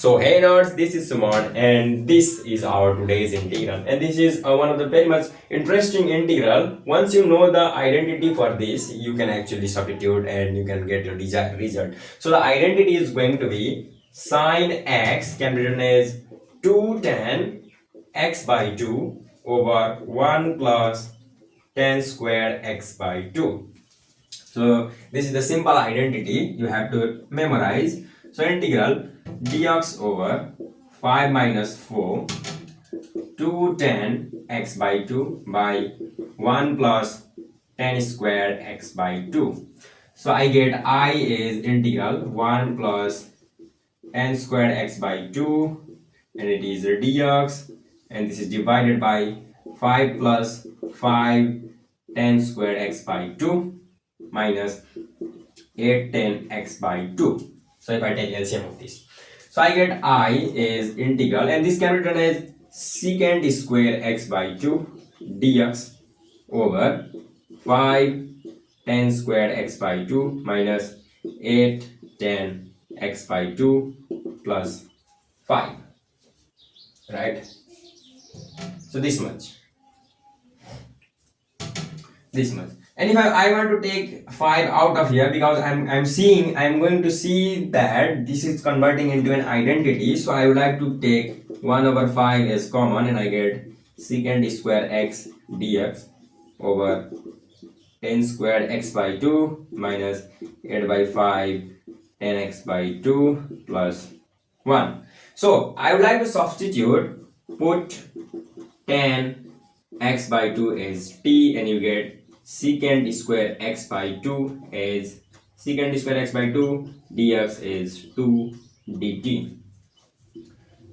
So hey nerds, this is Suman and this is our today's integral, and this is one of the very much interesting integral. Once you know the identity for this, you can actually substitute and you can get your desired result. So the identity is going to be sine x can be written as 2 tan x by 2 over 1 plus tan square x by 2. So this is the simple identity you have to memorize. So integral dx over 5 minus 4 2 tan x by 2 by 1 plus tan square x by 2. So I get I is integral 1 plus tan square x by 2, and it is dx, and this is divided by 5 plus 5 tan square x by 2 minus 8 tan x by 2. So if I take LCM of this, so I get I is integral, and this can be written as secant square x by 2 dx over 5 tan square x by 2 minus 8 tan x by 2 plus 5, right? So this much. And if I want to take 5 out of here, because I'm going to see that this is converting into an identity, so I would like to take 1 over 5 as common, and I get secant square x dx over 10 square x by 2 minus 8 by 5 10 x by 2 plus 1. So I would like to substitute, put 10 x by 2 as t, and you get secant square x by 2 is secant square x by 2 dx is 2 dt.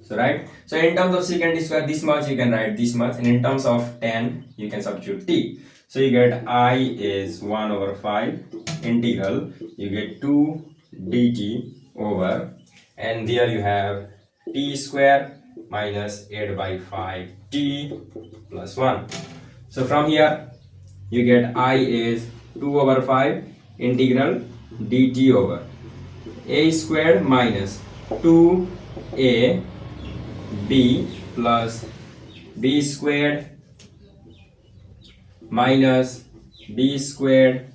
So right, so in terms of secant square this much you can write this much, and in terms of 10 you can substitute t. So you get I is 1 over 5 integral, you get 2 dt over, and there you have t square minus 8 by 5 t plus 1. So from here you get I is 2 over 5 integral dt over a square minus 2a b plus b squared minus b squared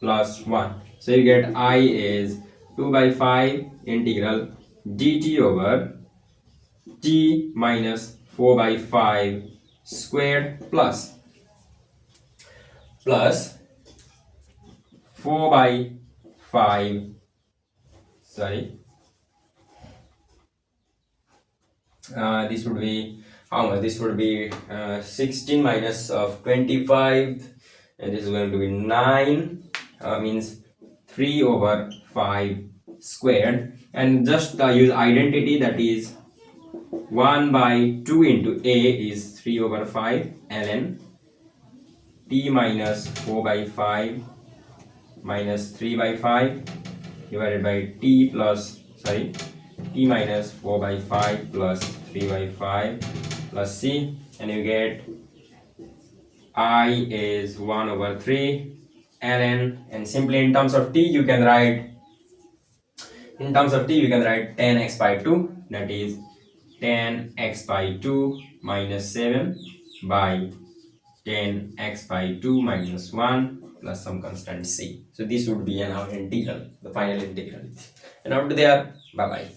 plus 1. So you get I is 2 by 5 integral dt over t minus 4 by 5 squared plus 4 by 5, this would be how much? This would be 16 minus of 25, and this is going to be 9, means 3 over 5 squared, and just use identity, that is 1 by 2 into a is 3 over 5 ln t minus 4 by 5 minus 3 by 5 divided by t minus 4 by 5 plus 3 by 5 plus c, and you get I is 1 over 3 ln, and simply in terms of t you can write 10 x by 2, that is 10 x by 2 minus 7 by 10 x by 2 minus 1 plus some constant c. So this would be an integral, the final integral. And up to there, bye bye.